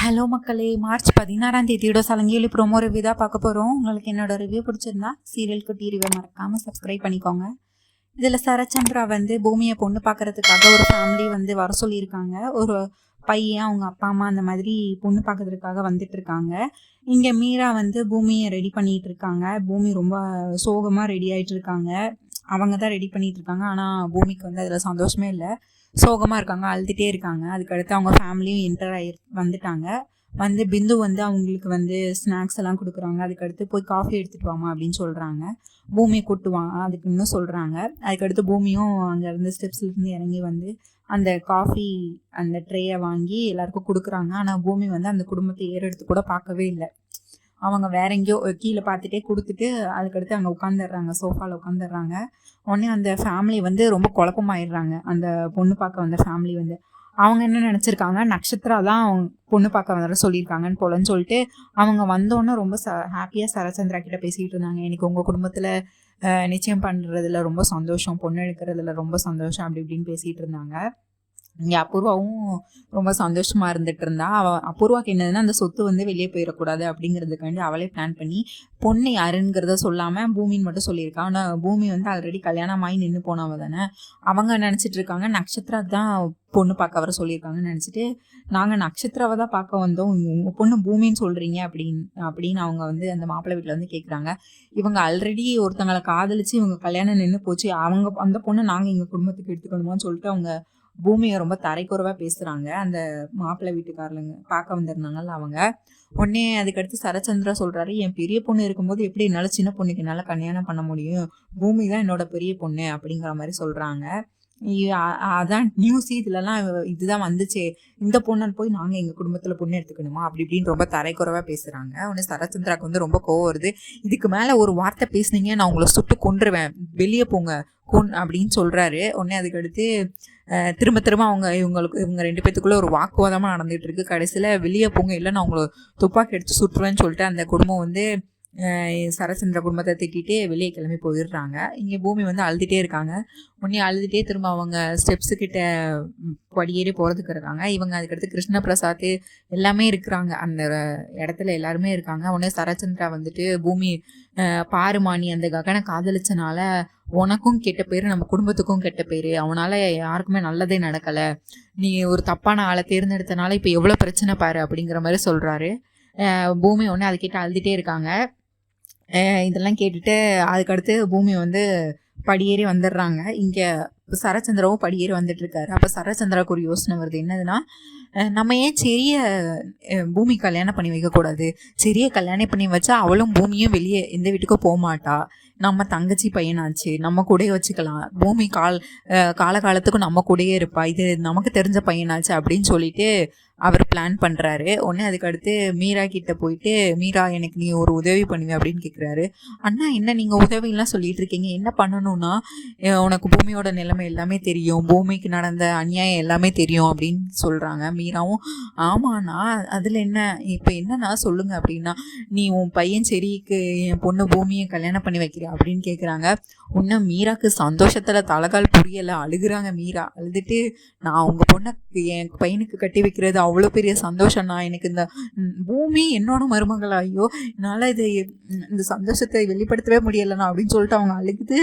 Hello மக்களே, March 16ஆம் தேதியோட சலங்கியொலி promo review தான் பார்க்க போகிறோம். உங்களுக்கு என்னோட ரிவ்யூ பிடிச்சிருந்தா சீரியல் குட்டி ரிவ்யூ மறக்காமல் சப்ஸ்கிரைப் பண்ணிக்கோங்க. இதில் சரச்சந்திரா பூமியை பொண்ணு பார்க்கறதுக்காக ஒரு ஃபேமிலி வர சொல்லியிருக்காங்க. ஒரு பையன், அவங்க அப்பா அம்மா அந்த மாதிரி பொண்ணு பார்க்கறதுக்காக வந்துட்டு இருக்காங்க. இங்கே மீரா பூமியை ரெடி பண்ணிட்டு இருக்காங்க. பூமி ரொம்ப சோகமாக ரெடி ஆகிட்டு இருக்காங்க. அவங்க தான் ரெடி பண்ணிட்டு இருக்காங்க. ஆனால் பூமிக்கு அதில் சந்தோஷமே இல்லை, சோகமாக இருக்காங்க, அழுதுகிட்டே இருக்காங்க. அதுக்கடுத்து அவங்க ஃபேமிலியும் என்டர் வந்துட்டாங்க. பிந்து அவங்களுக்கு ஸ்நாக்ஸ் எல்லாம் கொடுக்குறாங்க. அதுக்கடுத்து போய் காஃபி எடுத்துகிட்டு வாமா அப்படின்னு சொல்கிறாங்க. பூமியை கூட்டுவாங்க அதுக்கு இன்னும் சொல்கிறாங்க. அதுக்கடுத்து பூமியும் அங்கேருந்து ஸ்டெப்ஸ்லேருந்து இறங்கி அந்த காஃபி அந்த ட்ரேயை வாங்கி எல்லாருக்கும் கொடுக்குறாங்க. ஆனால் பூமி அந்த குடும்பத்தை ஏறெடுத்து கூட பார்க்கவே இல்லை. அவங்க வேற எங்கேயோ கீழே பார்த்துட்டே கொடுத்துட்டு அதுக்கடுத்து அங்கே உட்காந்துடுறாங்க, சோஃபாவில் உட்காந்துடுறாங்க. உடனே அந்த ஃபேமிலி ரொம்ப குழப்பமாயிடுறாங்க. அந்த பொண்ணு பார்க்க வந்த ஃபேமிலி அவங்க என்ன நினச்சிருக்காங்க, நட்சத்திரா தான் அவங்க பொண்ணு பார்க்க வர சொல்லியிருக்காங்கன்னு போலன்னு சொல்லிட்டு அவங்க வந்தோன்னே ரொம்ப ஹாப்பியாக சரச்சந்திரா கிட்ட பேசிக்கிட்டு இருந்தாங்க. எனக்கு உங்கள் குடும்பத்தில் நிச்சயம் பண்ணுறதுல ரொம்ப சந்தோஷம், பொண்ணு எடுக்கிறதுல ரொம்ப சந்தோஷம் அப்படி இப்படின்னு பேசிகிட்டு இருந்தாங்க. இங்கே அபூர்வாவும் ரொம்ப சந்தோஷமாக இருந்துட்டு இருந்தா. அபூர்வாக்கு என்னதுன்னா அந்த சொத்து வெளியே போயிடக்கூடாது அப்படிங்கிறதுக்காண்டி அவளே பிளான் பண்ணி பொண்ணு யாருங்கிறத சொல்லாமல் பூமின்னு மட்டும் சொல்லியிருக்கா. ஆனால் பூமி ஆல்ரெடி கல்யாணமாகி நின்று போனவ தானே. அவங்க நினச்சிட்டு இருக்காங்க நட்சத்திரா தான் பொண்ணு பார்க்க வர சொல்லியிருக்காங்கன்னு நினச்சிட்டு, நாங்கள் நட்சத்திராவை தான் பார்க்க வந்தோம், உங்கள் பொண்ணு பூமின்னு சொல்கிறீங்க அப்படின்னு அவங்க அந்த மாப்பிள்ளை வீட்டில் கேட்குறாங்க. இவங்க ஆல்ரெடி ஒருத்தங்களை காதலிச்சு இவங்க கல்யாணம் நின்று போச்சு, அவங்க அந்த பொண்ணு நாங்கள் எங்கள் குடும்பத்துக்கு எடுத்துக்கணுமான்னு சொல்லிட்டு அவங்க பூமியை ரொம்ப தரைக்குறவாக பேசுகிறாங்க. அந்த மாப்பிள்ளை வீட்டுக்காரங்க பார்க்க வந்திருந்தாங்கல்ல அவங்க. உடனே அதுக்கடுத்து சரச்சந்திரா சொல்கிறாரு, என் பெரிய பொண்ணு இருக்கும்போது எப்படி என்னால் சின்ன பொண்ணுக்கு என்னால் கல்யாணம் பண்ண முடியும், பூமி தான் என்னோட பெரிய பொண்ணு அப்படிங்கிற மாதிரி சொல்கிறாங்க. அதான் நியூஸ் இதுலலாம் இதுதான் வந்துச்சு, இந்த பொண்ணை போய் நாங்கள் எங்கள் குடும்பத்தில் பொண்ணு எடுத்துக்கணுமா அப்படி இப்படின்னு ரொம்ப தரைக்குறவாக பேசுகிறாங்க. உடனே சரச்சந்திராவுக்கு ரொம்ப கோவம் வருது. இதுக்கு மேலே ஒரு வார்த்தை பேசுனீங்க நான் உங்களை சுட்டு கொன்றுவேன், வெளியே போங்க அப்படின்னு சொல்கிறாரு. உடனே அதுக்கடுத்து திரும்ப இவங்க ரெண்டு பேத்துக்குள்ளே ஒரு வாக்குவாதமாக நடந்துகிட்டு இருக்கு. கடைசியில் வெளியே போங்க, இல்லை நான் உங்களை துப்பாக்கி எடுத்து சுட்டுருவேன்னு சொல்லிட்டு அந்த குடும்பம் சரச்சந்திர குடும்பத்தை திட்டிட்டு வெளியே கிளம்பி போயிடுறாங்க. இங்கே பூமி அழுதுகிட்டே இருக்காங்க. உடனே அழுதுகிட்டே திரும்ப அவங்க ஸ்டெப்ஸுக்கிட்ட படியேறி போகிறதுக்கு இருக்காங்க. இவங்க அதுக்கடுத்து கிருஷ்ண பிரசாத் எல்லாமே இருக்கிறாங்க, அந்த இடத்துல எல்லாருமே இருக்காங்க. உடனே சரச்சந்திரா பூமி பாருமானி அந்த ககனை காதலிச்சனால உனக்கும் கெட்ட பேர், நம்ம குடும்பத்துக்கும் கெட்ட பேர், அவனால் யாருக்குமே நல்லதே நடக்கலை, நீ ஒரு தப்பான ஆளை தேர்ந்தெடுத்தனால இப்போ எவ்வளோ பிரச்சனை பாரு அப்படிங்கிற மாதிரி சொல்கிறாரு. பூமி ஒன்று அதுக்கிட்ட அழுதுகிட்டே இருக்காங்க. இதெல்லாம் கேட்டுட்டு அதுக்கடுத்து பூமி படியேறி வந்துடுறாங்க. இங்கே சரச்சந்திராவும் படியேறி வந்துட்டுருக்காரு. அப்போ சரச்சந்திராவுக்கு ஒரு யோசனை வருது. என்னதுன்னா, நம்ம ஏன் செரிய பூமி கல்யாணம் பண்ணி வைக்கக்கூடாது, செரிய கல்யாணம் பண்ணி வச்சா அவளும் பூமியும் வெளியே எந்த வீட்டுக்கும் போக மாட்டா, நம்ம தங்கச்சி பையனாச்சு, நம்ம கூடயே வச்சுக்கலாம், பூமி காலகாலத்துக்கும் நம்ம கூடயே இருப்பா, இது நமக்கு தெரிஞ்ச பையனாச்சு அப்படின்னு சொல்லிட்டு அவர் பிளான் பண்ணுறாரு. உடனே அதுக்கடுத்து மீரா கிட்ட போயிட்டு, மீரா எனக்கு நீ ஒரு உதவி பண்ணுவேன் அப்படின்னு கேட்குறாரு. அண்ணா என்ன நீங்கள் உதவிலாம் சொல்லிட்டு இருக்கீங்க, என்ன பண்ணணும்னா, உனக்கு பூமியோட நிலைமை எல்லாமே தெரியும், பூமிக்கு நடந்த அநியாயம் எல்லாமே தெரியும் அப்படின்னு சொல்கிறாங்க. மீராவும் ஆமாண்ணா அதில் என்ன, இப்போ என்னன்னா சொல்லுங்க அப்படின்னா, நீ உன் பையன் சரிக்கு என் பொண்ணு பூமியை கல்யாணம் பண்ணி வைக்கிறியா அப்படின்னு கேட்குறாங்க. இன்னும் மீராக்கு சந்தோஷத்தில் தலைகால் புரியலை, அழுகுறாங்க. மீரா அழுதுட்டு, நான் உங்கள் பொண்ணை என் பையனுக்கு கட்டி வைக்கிறது அவ்வளோ பெரிய சந்தோஷம்னா, எனக்கு இந்த பூமி என்னோட மருமகள், ஐயோ என்னால் இந்த சந்தோஷத்தை வெளிப்படுத்தவே முடியலைண்ணா அப்படின்னு சொல்லிட்டு அவங்க அழுகுது.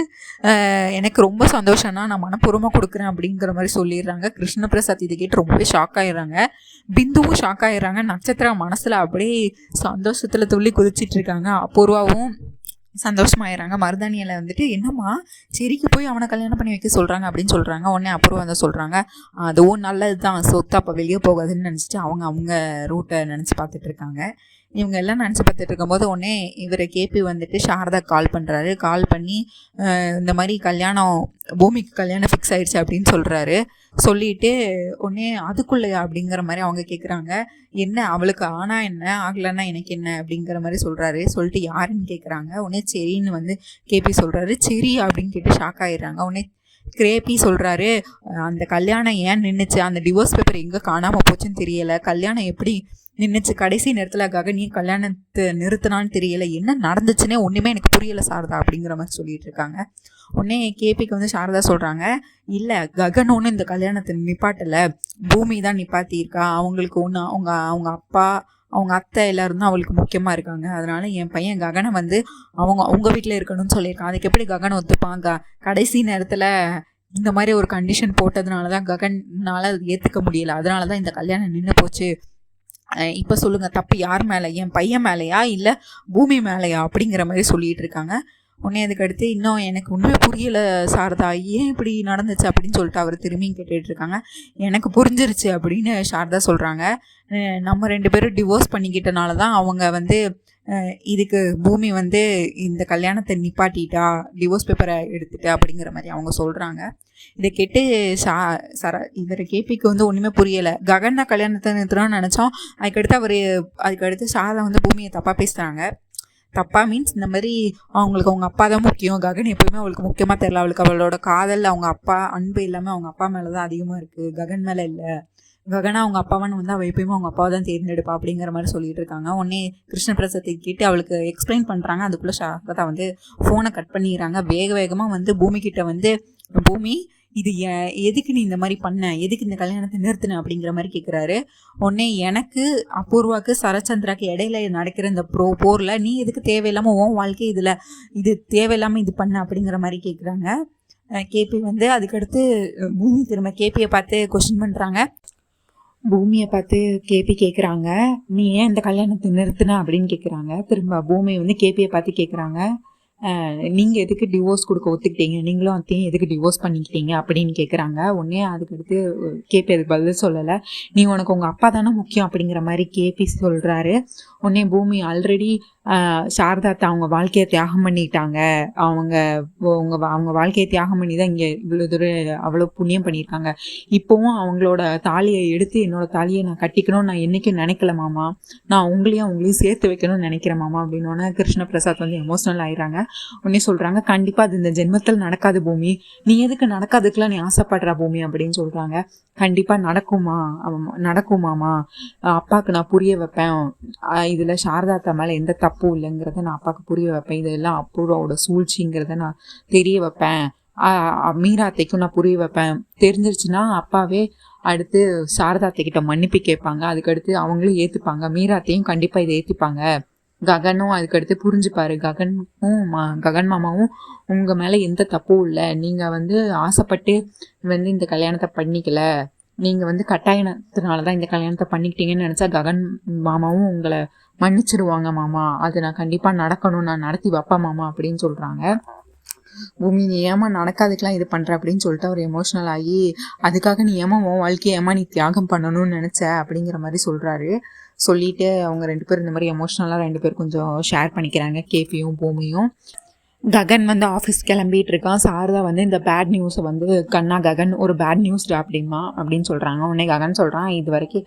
எனக்கு ரொம்ப சந்தோஷம்னா, நான் மனப்பூர்வமாக கொடுக்குறேன் அப்படிங்கிற மாதிரி சொல்லிடுறாங்க. கிருஷ்ண பிரசாத் இதை கேட்டு ரொம்பவே ஷாக் ஆகிடுறாங்க. பிந்துவும் ஷாக் ஆகிடுறாங்க. நட்சத்திரா மனசில் அப்படியே சந்தோஷத்தில் துள்ளி குதிச்சிட்டு இருக்காங்க. அபூர்வாவும் சந்தோஷமாயிடுறாங்க. மருதாணியில் என்னம்மா சரிக்கு போய் அவனை கல்யாணம் பண்ணி வைக்க சொல்கிறாங்க அப்படின்னு சொல்கிறாங்க. உடனே அப்புறம் சொல்கிறாங்க, அதுவும் நல்லது தான், சொத்து அப்போ வெளியே போகாதுன்னு நினச்சிட்டு அவங்க ரூட்டை நினச்சி பார்த்துட்டு இருக்காங்க. இவங்க எல்லாம் நினச்சி பார்த்துட்டு இருக்கும்போது உடனே இவரை கேபி சாரதா கால் பண்ணுறாரு. கால் பண்ணி இந்த மாதிரி பூமிக்கு கல்யாணம் ஃபிக்ஸ் ஆயிடுச்சு அப்படின்னு சொல்கிறாரு. சொல்லிட்டு உடனே அதுக்குள்ளையா அப்படிங்கிற மாதிரி அவங்க கேட்குறாங்க. என்ன அவளுக்கு ஆனா என்ன, ஆகலைன்னா எனக்கு என்ன அப்படிங்கிற மாதிரி சொல்கிறாரு. சொல்லிட்டு யாருன்னு கேட்குறாங்க. உடனே சரின்னு கேபி சொல்கிறாரு. சரி அப்படின்னு கேட்டு ஷாக் ஆகிடுறாங்க. உடனே கேபி சொல்கிறாரு, அந்த கல்யாணம் ஏன் நின்றுச்சு, அந்த டிவோர்ஸ் பேப்பர் எங்கே காணாமல் போச்சுன்னு தெரியலை, கல்யாணம் எப்படி நின்றுச்சு, கடைசி நேரத்தில் ககனையும் கல்யாணத்தை நிறுத்தினான்னு தெரியலை, என்ன நடந்துச்சுன்னே ஒன்றுமே எனக்கு புரியலை சாரதா அப்படிங்கிற மாதிரி சொல்லிட்டு இருக்காங்க. உடனே கேபிக்கு வந்து சாரதா சொல்கிறாங்க, இல்லை ககன் ஒன்று இந்த கல்யாணத்தை நிப்பாட்டலை, பூமி தான் நிப்பாட்டியிருக்கா. அவங்களுக்கு ஒன்று அவங்க அப்பா அவங்க அத்தை எல்லாரும் தான் அவளுக்கு முக்கியமாக இருக்காங்க. அதனால என் பையன் ககனை வந்து அவங்க வீட்டில் இருக்கணும்னு சொல்லியிருக்கான். அதுக்கு எப்படி ககனை ஒத்துப்பாங்க? கடைசி நேரத்தில் இந்த மாதிரி ஒரு கண்டிஷன் போட்டதுனால தான் ககனால் ஏற்றுக்க முடியல. அதனால தான் இந்த கல்யாணம் நின்று போச்சு. இப்போ சொல்லுங்கள், தப்பு யார் மேலே, என் பையன் மேலேயா இல்லை பூமி மேலேயா அப்படிங்கிற மாதிரி சொல்லிகிட்டு இருக்காங்க. உடனே அதுக்கடுத்து இன்னும் எனக்கு ஒன்றுமே புரியலை சாரதா, ஏன் இப்படி நடந்துச்சு அப்படின்னு சொல்லிட்டு அவர் திரும்பியும் கேட்டுட்டு இருக்காங்க. எனக்கு புரிஞ்சிருச்சு அப்படின்னு சாரதா சொல்கிறாங்க. நம்ம 2 பேரும் டிவோர்ஸ் பண்ணிக்கிட்டனால தான் அவங்க வந்து இதுக்கு பூமி வந்து இந்த கல்யாணத்தை நிப்பாட்டிட்டா, டிவோர்ஸ் பேப்பரை எடுத்துட்டு அப்படிங்கிற மாதிரி அவங்க சொல்கிறாங்க. இதை கேட்டு இவர் கேபிக்கு வந்து ஒன்றுமே புரியலை. ககன் தான் கல்யாணத்தை நிறுத்தணும்னு நினச்சோம். அதுக்கடுத்து சாரதா வந்து பூமியை தப்பாக பேசுகிறாங்க. தப்பா மீன்ஸ் இந்த மாதிரி அவங்களுக்கு அவங்க அப்பா தான் முக்கியம், ககன் எப்போயுமே அவளுக்கு முக்கியமாக தெரியல, அவளுக்கு அவளோட காதல் அவங்க அப்பா அன்பு எல்லாமே அவங்க அப்பா மேலே தான் அதிகமாக இருக்குது, ககன் மேலே இல்லை. ககனா அவங்க அப்பாவான்னு வந்து அவள் எப்பயுமே அவங்க அப்பாவை தான் தேர்ந்தெடுப்பா அப்படிங்கிற மாதிரி சொல்லிட்டு இருக்காங்க. உடனே கிருஷ்ணபிரசாத்தை கேட்டு அவளுக்கு எக்ஸ்பிளைன் பண்ணுறாங்க. அதுக்குள்ளே சாரதா வந்து ஃபோனை கட் பண்ணிடுறாங்க. வேகமாக வந்து பூமிக்கிட்ட வந்து, பூமி இது எதுக்கு நீ இந்த மாதிரி பண்ண, எதுக்கு இந்த கல்யாணத்தை நிறுத்தின அப்படிங்கிற மாதிரி கேட்குறாரு. உடனே எனக்கு அபூர்வாக்கு சரச்சந்திராக்கு இடையில நடக்கிற இந்த போரில் நீ எதுக்கு தேவையில்லாமல் உன் வாழ்க்கை இது தேவையில்லாமல் இது பண்ண அப்படிங்கிற மாதிரி கேட்குறாங்க. கேபி வந்து அதுக்கடுத்து பூமி திரும்ப கேபியை பார்த்து கொஸ்டின் பண்ணுறாங்க. பூமியை பார்த்து கேபி கேட்குறாங்க, நீ ஏன் இந்த கல்யாணத்தை நிறுத்தின அப்படின்னு கேட்குறாங்க. திரும்ப பூமி வந்து கேபியை பார்த்து கேட்குறாங்க, நீங்கள் எதுக்கு டிவோர்ஸ் கொடுக்க ஒத்துக்கிட்டீங்க, நீங்களும் அத்தையும் எதுக்கு டிவோர்ஸ் பண்ணிக்கிட்டீங்க அப்படின்னு கேட்குறாங்க. உடனே அதுக்கடுத்து கேபி அதுக்கு பதில் சொல்லலை. நீ உனக்கு உங்கள் அப்பா தானே முக்கியம் அப்படிங்கிற மாதிரி கேபி சொல்கிறாரு. உடனே பூமி ஆல்ரெடி சாரதாத்தை அவங்க வாழ்க்கையை தியாகம் பண்ணிட்டாங்க, அவங்க வாழ்க்கையை தியாகம் பண்ணி தான் இங்கே இவ்வளோ தூரம் அவ்வளோ புண்ணியம் பண்ணியிருக்காங்க. இப்போவும் அவங்களோட தாலியை எடுத்து என்னோட தாலியை நான் கட்டிக்கணும்னு நான் என்றைக்கும் நினைக்கல மாமா, நான் உங்களையும் சேர்த்து வைக்கணும்னு நினைக்கிறேன் மாமா அப்படின்னோடனே கிருஷ்ணபிரசாத் வந்து எமோஷ்னல் ஆயிடுறாங்க. உடனே சொல்கிறாங்க, கண்டிப்பாக அது இந்த ஜென்மத்தில் நடக்காது பூமி, நீ எதுக்கு நடக்காதுக்கெலாம் நீ ஆசைப்படுறா பூமி அப்படின்னு சொல்கிறாங்க. கண்டிப்பாக நடக்குமாமா, அப்பாவுக்கு நான் புரிய வைப்பேன், இதில் சாரதாத்தா மேலே எந்த தப்பும் இல்லைங்கிறத நான் அப்பாவுக்கு புரிய வைப்பேன், இதெல்லாம் அப்பாவோட சூழ்ச்சிங்கிறத நான் தெரிய வைப்பேன், மீராத்தைக்கும் நான் புரிய வைப்பேன், தெரிஞ்சிருச்சுன்னா அப்பாவே அடுத்து சாரதாத்தைக்கிட்ட மன்னிப்பு கேட்பாங்க, அதுக்கடுத்து அவங்களும் ஏற்றுப்பாங்க, மீராத்தையும் கண்டிப்பாக இதை ஏற்றுப்பாங்க, ககனும் அதுக்கடுத்து புரிஞ்சுப்பாரு, ககன் மாமாவும் உங்கள் மேலே எந்த தப்பும் இல்லை, நீங்கள் வந்து ஆசைப்பட்டு வந்து இந்த கல்யாணத்தை பண்ணிக்கல, நீங்கள் வந்து கட்டாயத்தினால தான் இந்த கல்யாணத்தை பண்ணிக்கிட்டீங்கன்னு நினச்சா ககன் மாமாவும் உங்களை மன்னிச்சிடுவாங்க மாமா, அது நான் கண்டிப்பாக நடக்கணும், நான் நடத்தி வைப்பேன் மாமா அப்படின்னு சொல்கிறாங்க. பூமி நீ ஏமா நடக்காதுக்கெலாம் இது பண்ணுற அப்படின்னு சொல்லிட்டு அவர் எமோஷ்னல் ஆகி, அதுக்காக நீ ஏமா உன் வாழ்க்கையை ஏமா நீ தியாகம் பண்ணணும்னு நினச்ச அப்படிங்கிற மாதிரி சொல்கிறாரு. சொல்லிவிட்டு அவங்க 2 பேரும் இந்த மாதிரி எமோஷ்னலாக 2 பேரும் கொஞ்சம் ஷேர் பண்ணிக்கிறாங்க, கேபியும் பூமியும். ககன் வந்து ஆஃபீஸ் கிளம்பிட்டு இருக்கான். சாரதா வந்து இந்த பேட் நியூஸை வந்து ககன் ஒரு பேட் நியூஸ் அப்படின்னு சொல்கிறாங்க. உடனே ககன் சொல்கிறான், இது வரைக்கும்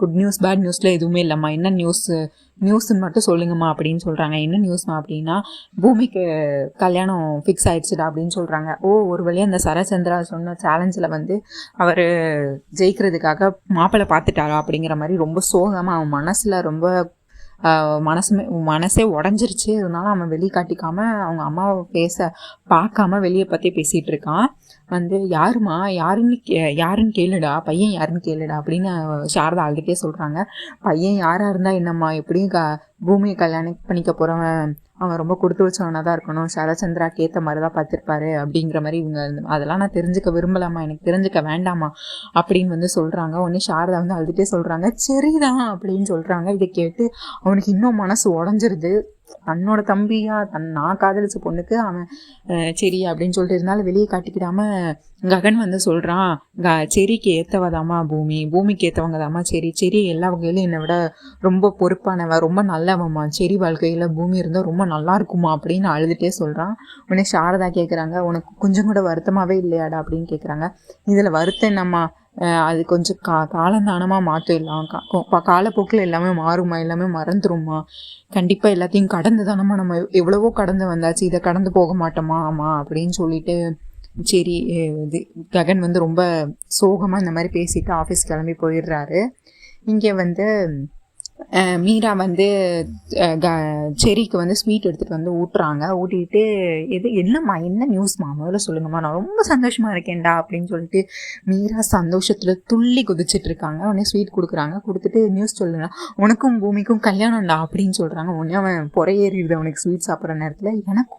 குட் நியூஸ் பேட் நியூஸில் எதுவுமே இல்லைம்மா, என்ன நியூஸ்ன்னு மட்டும் சொல்லுங்கம்மா அப்படின்னு சொல்கிறாங்க. என்ன நியூஸ்மா அப்படின்னா, பூமிக்கு கல்யாணம் ஃபிக்ஸ் ஆயிடுச்சுடா அப்படின்னு சொல்கிறாங்க. ஒரு வழியாக அந்த சரச்சந்திரா சொன்ன சேலஞ்சில் வந்து அவர் ஜெயிக்கிறதுக்காக மாப்பிள்ளை பார்த்துட்டாரா அப்படிங்கிற மாதிரி ரொம்ப சோகமாக அவன் மனசில் ரொம்ப மனசே உடஞ்சிருச்சு. அதனால அவன் வெளியே காட்டிக்காமல் அவங்க அம்மாவை பார்க்காம வெளியே பற்றி பேசிகிட்டு இருக்கான். வந்து யாருன்னு கேளுடா, பையன் யாருன்னு கேளுடா அப்படின்னு சாரதா அழுதுகிட்டே சொல்கிறாங்க. பையன் யாராக இருந்தால் என்னம்மா, எப்படியும் பூமியை கல்யாணம் பண்ணிக்க போகிறவன் அவன் ரொம்ப கொடுத்து வச்சவனாக தான் இருக்கணும், சரச்சந்திராக்கு ஏற்ற மாதிரி தான் பார்த்துருப்பாரு அப்படிங்கிற மாதிரி இவங்க அதெல்லாம் நான் தெரிஞ்சுக்க விரும்பலாமா, எனக்கு தெரிஞ்சுக்க வேண்டாமா அப்படின்னு வந்து சொல்கிறாங்க. உடனே சாரதா வந்து அழுதுகிட்டே சொல்கிறாங்க, சரிதான் அப்படின்னு சொல்கிறாங்க. இதை கேட்டு அவனுக்கு இன்னும் மனசு உடஞ்சிருது. தன்னோட தம்பியா நான் காதலிச்ச பொண்ணுக்கு அவன் சரி அப்படின்னு சொல்லிட்டு இருந்தாலும் வெளியே காட்டிக்கிடாம ககன் வந்து சொல்கிறான், செரிக்கு ஏற்றவதாம்மா பூமிக்கு ஏற்றவங்க தாம்மா செரி எல்லா வகையிலும் என்னை விட ரொம்ப பொறுப்பானவன், ரொம்ப நல்லவம்மா, செரி வாழ்க்கையில் பூமி இருந்தால் ரொம்ப நல்லா இருக்குமா அப்படின்னு அழுதுகிட்டே சொல்கிறான். உடனே சாரதா கேட்குறாங்க, உனக்கு கொஞ்சம் கூட வருத்தமாகவே இல்லையாடா அப்படின்னு கேட்குறாங்க. இதில் வருத்தம் என்னம்மா, அது கொஞ்சம் காலந்தானமாக மாற்றிடலாம், காலப்போக்கில் எல்லாமே மாறுமா, எல்லாமே மறந்துடும்மா, கண்டிப்பாக எல்லாத்தையும் கடந்து தானம்மா நம்ம எவ்வளவோ கடந்து வந்தாச்சு, இதை கடந்து போக மாட்டோமா ஆமாம் அப்படின்னு சொல்லிட்டு சரி இது ககன் வந்து ரொம்ப சோகமாக இந்த மாதிரி பேசிட்டு ஆஃபீஸ் கிளம்பி போயிடுறாரு. இங்கே வந்து மீரா வந்து செரிக்கு வந்து ஸ்வீட் எடுத்துகிட்டு வந்து ஊட்டுறாங்க. ஊட்டிட்டு என்னம்மா என்ன நியூஸ்மா முதல்ல சொல்லுங்கம்மா, நான் ரொம்ப சந்தோஷமாக இருக்கேன்டா அப்படின்னு சொல்லிட்டு மீரா சந்தோஷத்தில் துள்ளி குதிச்சிட்டு இருக்காங்க. உடனே ஸ்வீட் கொடுக்குறாங்க. கொடுத்துட்டு நியூஸ் சொல்லுங்க, உனக்கும் பூமிக்கும் கல்யாணம்டா அப்படின்னு சொல்கிறாங்க. உடனே அவன் பொறையேறிடுது அவனுக்கு ஸ்வீட் சாப்பிட்ற நேரத்தில். எனக்கும்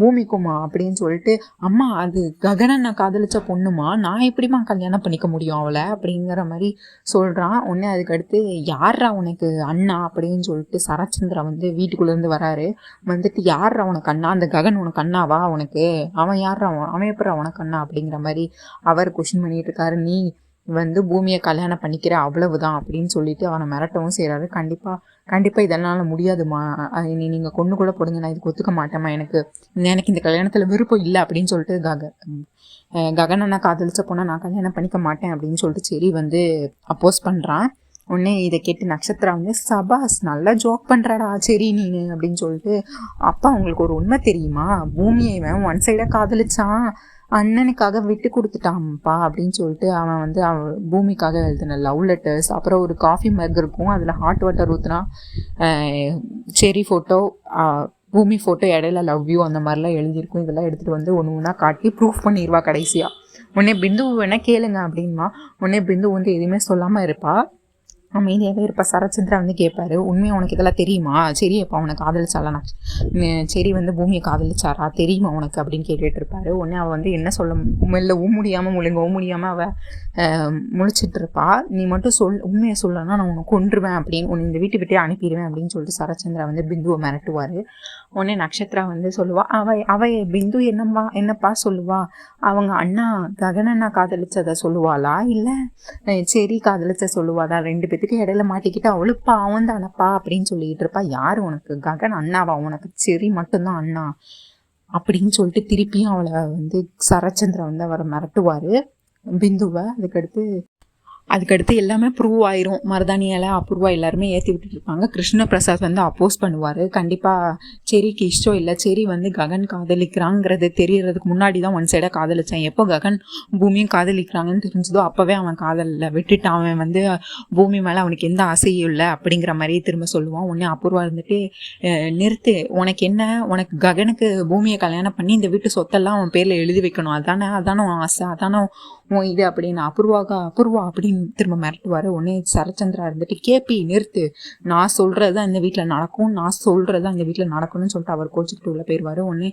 பூமிக்குமா அப்படின்னு சொல்லிட்டு, அம்மா அது ககனை நான் காதலிச்ச பொண்ணுமா, நான் எப்படிமா கல்யாணம் பண்ணிக்க முடியும் அவளை அப்படிங்கிற மாதிரி சொல்கிறான். உடனே அதுக்கடுத்து யார்ரா உனக்கு அண்ணா அப்படின்னு சொல்லிட்டு சரச்சந்திரா வந்து வீட்டுக்குள்ளேருந்து வராரு. வந்துட்டு யார்ரா உனக்கு அண்ணா, அந்த ககன் உனக்கு அண்ணாவா உனக்கு, அவன் யார்ரா அவன் எப்படா உனக்கு அண்ணா அப்படிங்கிற மாதிரி அவர் கொஷின் பண்ணிட்டு இருக்காரு. நீ வந்து பூமியை கல்யாணம் பண்ணிக்கிற அவ்வளவுதான் அப்படின்னு சொல்லிட்டு அவனை மிரட்டவும் செய்கிறாரு. கண்டிப்பாக இதெல்லாம் முடியாதுமா, நீங்கள் கொண்டு கூட போடுங்க, நான் இதுக்கு ஒத்துக்க மாட்டேம்மா, எனக்கு இந்த கல்யாணத்தில் விருப்பம் இல்லை அப்படின்னு சொல்லிட்டு ககனை நான் காதலிச்ச போனால் நான் கல்யாணம் பண்ணிக்க மாட்டேன் அப்படின்னு சொல்லிட்டு சரி வந்து அப்போஸ் பண்ணுறான். உடனே இதை கேட்டு நட்சத்திரா வந்து சபாஸ் நல்லா ஜோக் பண்ணுறாடா சரி நீ அப்படின்னு சொல்லிட்டு, அப்பா உங்களுக்கு ஒரு உண்மை தெரியுமா, பூமியை இவன் ஒன் சைடாக காதலிச்சான், அண்ணனுக்காக விட்டு கொடுத்துட்டான்ப்பா அப்படின்னு சொல்லிட்டு அவன் வந்து பூமிக்காக எழுதின லவ் லெட்டர்ஸ், அப்புறம் ஒரு காஃபி மக் இருக்கும், அதில் ஹாட் வாட்டர் ஊற்றுனா செரி ஃபோட்டோ, பூமி ஃபோட்டோ, இடையில லவ் யூ அந்த மாதிரிலாம் எழுதியிருக்கும். இதெல்லாம் எடுத்துகிட்டு வந்து ஒன்று ஒன்றா காட்டி ப்ரூஃப் பண்ணிடுவா கடைசியாக. உடனே பிந்து வேணால் கேளுங்க அப்படின்மா. உடனே பிந்து வந்து எதுவுமே சொல்லாமல் இருப்பா, அமைதியாகவே இருப்பா. சரச்சந்திரா வந்து கேட்பாரு, உண்மையாக உனக்கு இதெல்லாம் தெரியுமா, சரி அப்போ அவனை காதலிச்சாலா, சரி வந்து பூமியை காதலிச்சாரா தெரியுமா உனக்கு அப்படின்னு கேட்டுட்டு இருப்பாரு. உடனே அவள் வந்து என்ன சொல்ல மெல்லவும் முடியாமல் முழுங்கவும் முடியாமல் அவள் முழிச்சிட்டு இருப்பா. நீ மட்டும் உண்மையை சொல்லனா நான் உனக்கு கொன்றுவேன் அப்படின்னு, உன்னை இந்த வீட்டு விட்டே அனுப்பிடுவேன் அப்படின்னு சொல்லிட்டு சரச்சந்திரா வந்து பிந்துவை மிரட்டுவார். உடனே நட்சத்திரா வந்து சொல்லுவா, அவ பிந்து என்னப்பா சொல்லுவா, அவங்க அண்ணா ககனண்ணா காதலிச்சதை சொல்லுவாளா இல்லை சரி காதலிச்ச சொல்லுவாளா, ரெண்டு பேத்துக்கு இடையில மாட்டிக்கிட்டு அவளுக்கு பாவம் தானப்பா அப்படின்னு சொல்லிட்டு இருப்பா. யார் உனக்கு ககன் அண்ணாவா, உனக்கு சரி மட்டும்தான் அண்ணா அப்படின்னு சொல்லிட்டு திருப்பியும் அவளை வந்து சரச்சந்திரா வந்து அவரை மிரட்டுவார் பிந்துவை. அதுக்கடுத்து எல்லாமே ப்ரூவ் ஆயிரும். மருதானியால் அப்ரூவா எல்லாருமே ஏற்றி விட்டுட்டு இருப்பாங்க. கிருஷ்ண பிரசாத் வந்து அப்போஸ் பண்ணுவார். கண்டிப்பாக செரிக்கு இஷ்டம் இல்லை, செரி வந்து ககன் காதலிக்கிறாங்கிறது தெரியறதுக்கு முன்னாடி தான் ஒன் சைடாக காதலிச்சான். எப்போ ககன் பூமியும் காதலிக்கிறாங்கன்னு தெரிஞ்சதோ அப்போவே அவன் காதலில் விட்டுட்டு அவன் வந்து பூமி மேலே அவனுக்கு எந்த ஆசையும் இல்லை அப்படிங்கிற மாதிரியே திரும்ப சொல்லுவான். உடனே அபூர்வா இருந்துட்டு, நிறுத்து, உனக்கு என்ன, உனக்கு ககனுக்கு பூமியை கல்யாணம் பண்ணி இந்த வீட்டு சொத்தெல்லாம் அவன் பேரில் எழுதி வைக்கணும், அதானே உன் ஆசை, அதானே உன் இது அப்படின்னு அபூர்வா அப்படின்னு திரும்ப மிரட்டுவார். உடனே சரச்சந்திரா இருந்துட்டு, கேபி நிறுத்து, நான் சொல்கிறது தான் இந்த வீட்டில் நடக்கும், நான் சொல்கிறது தான் இந்த வீட்டில் நடக்கணும்னு சொல்லிட்டு அவர் கோச்சிக்கிட்டு உள்ள போயிடுவார். உடனே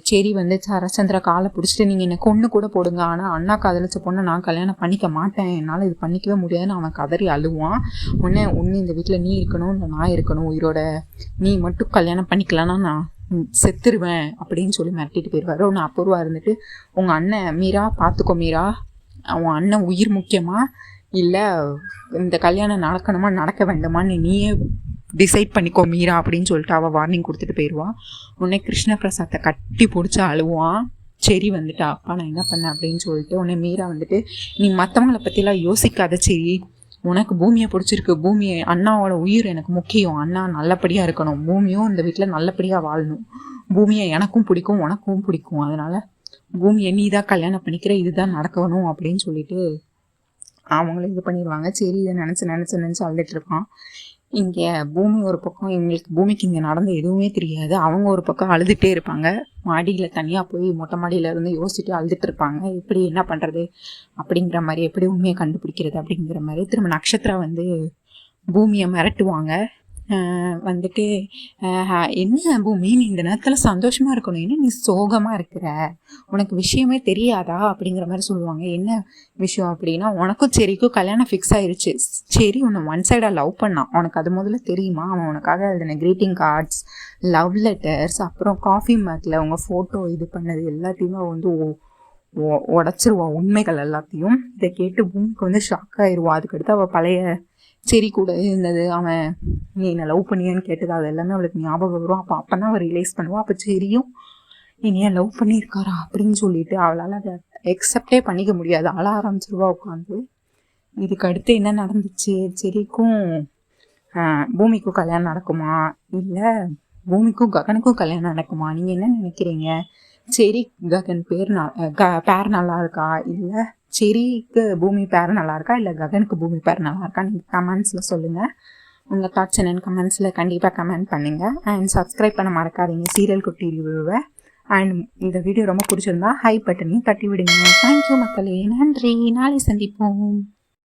சரி வந்து சரச்சந்திரா காலை பிடிச்சிட்டு, நீங்கள் என்னை கொன்று கூட போடுங்க, ஆனால் அண்ணா காதலிச்ச பொண்ணை நான் கல்யாணம் பண்ணிக்க மாட்டேன், என்னால் இது பண்ணிக்கவே முடியாதுன்னு அவன் கதறி அழுவான். உடனே இந்த வீட்டில் நீ இருக்கணும் இல்லை நான் இருக்கணும் உயிரோட, நீ மட்டும் கல்யாணம் பண்ணிக்கலான்னா நான் செத்துருவேன் அப்படின்னு சொல்லி மிரட்டிட்டு போயிடுவார். ஒன்று அபூர்வா இருந்துட்டு, உங்கள் அண்ணன் மீரா பார்த்துக்கோ, மீரா அவன் அண்ணன் உயிர் முக்கியமா இல்லை இந்த கல்யாணம் நடக்கணுமா நடக்க வேண்டாமான்னு நீயே டிசைட் பண்ணிக்கோ மீரா அப்படின்னு சொல்லிட்டு அவள் வார்னிங் கொடுத்துட்டு போயிடுவான். உடனே கிருஷ்ண பிரசாத்தை கட்டி பிடிச்சி அழுவான். சரி வந்துட்டா, அப்பா நான் என்ன பண்ணேன் அப்படின்னு சொல்லிட்டு. உடனே மீரா வந்துட்டு, நீ மற்றவங்களை பற்றிலாம் யோசிக்காத, சரி உனக்கு பூமியை பிடிச்சிருக்கு, பூமியை அண்ணாவோட உயிர் எனக்கு முக்கியம், அண்ணா நல்லபடியாக இருக்கணும், பூமியும் இந்த வீட்டில் நல்லபடியாக வாழணும், பூமியை எனக்கும் பிடிக்கும் உனக்கும் பிடிக்கும், அதனால் பூமியை நீ தான் கல்யாணம் பண்ணிக்கிற, இதுதான் நடக்கணும் அப்படின்னு சொல்லிட்டு அவங்களும் இது பண்ணிடுவாங்க. சரி இதை நினச்சி அழுதுட்டு இருப்பான். இங்கே பூமி ஒரு பக்கம், பூமிக்கு இங்கே நடந்த எதுவுமே தெரியாது, அவங்க ஒரு பக்கம் அழுதுகிட்டே இருப்பாங்க. மாடியில் தனியாக போய் மொட்டை மாடியில் இருந்து யோசிச்சுட்டு அழுதுட்டு இருப்பாங்க. எப்படி என்ன பண்ணுறது அப்படிங்கிற மாதிரி, எப்படி உண்மையை கண்டுபிடிக்கிறது அப்படிங்கிற மாதிரி. திரும்ப நட்சத்திரா வந்து பூமியை மிரட்டுவாங்க. வந்துட்டு, என்ன பூமி நீ இந்த நேரத்தில் சந்தோஷமாக இருக்கணும், என்ன நீ சோகமாக இருக்கிற, உனக்கு விஷயமே தெரியாதா அப்படிங்கிற மாதிரி சொல்லுவாங்க. என்ன விஷயம் அப்படின்னா, உனக்கும் செரிக்கும் கல்யாணம் ஃபிக்ஸ் ஆயிடுச்சு, சரி உன்னை ஒன் சைடாக லவ் பண்ணான், உனக்கு அது முதல்ல தெரியுமா, அவன் உனக்காக எழுதின க்ரீட்டிங் கார்ட்ஸ், லவ் லெட்டர்ஸ், அப்புறம் காஃபி மேக்கில் உங்கள் ஃபோட்டோ இது பண்ணது எல்லாத்தையுமே வந்து உடச்சிருவான் உண்மைகள் எல்லாத்தையும். இதை கேட்டு பூமிக்கு வந்து ஷாக் ஆயிடுவான். அதுக்கடுத்து அவள் பழைய சரி கூட இருந்தது, அவன் நீ என்னை லவ் பண்ணியான்னு கேட்டது, அது எல்லாமே அவளுக்கு ஞாபகம் வரும். அப்போ தான் அவள் ரியலைஸ் பண்ணுவாள், அப்போ சரியும் என்னைய லவ் பண்ணியிருக்காரா அப்படின்னு சொல்லிட்டு அவளால் அதை எக்ஸப்டே பண்ணிக்க முடியாது, அழ ஆரம்பிச்சிருவா உட்காந்து. இதுக்கு அடுத்து என்ன நடந்துச்சு, சரிக்கும் பூமிக்கும் கல்யாணம் நடக்குமா இல்லை பூமிக்கும் ககனுக்கும் கல்யாணம் நடக்குமா, நீங்கள் என்ன நினைக்கிறீங்க, செரி ககன் பேர் நல்லா இருக்கா, இல்லை செரிக்கு பூமி பேர் நல்லா இருக்கா, இல்லை ககனுக்கு பூமி பேர் நல்லா இருக்கா, நீங்கள் கமெண்ட்ஸில் சொல்லுங்கள். உங்கள் தாட்ஸ் என்னென்னு கமெண்ட்ஸில் கண்டிப்பாக கமெண்ட் பண்ணுங்கள். அண்ட் சப்ஸ்கிரைப் பண்ண மறக்காதீங்க சீரியல் குட்டி ரிவ்யூவை. அண்ட் இந்த வீடியோ ரொம்ப பிடிச்சிருந்தா ஹை பட்டனையும் தட்டி விடுங்க. தேங்க்யூ மக்களே, நன்றி, நாளை சந்திப்போம்.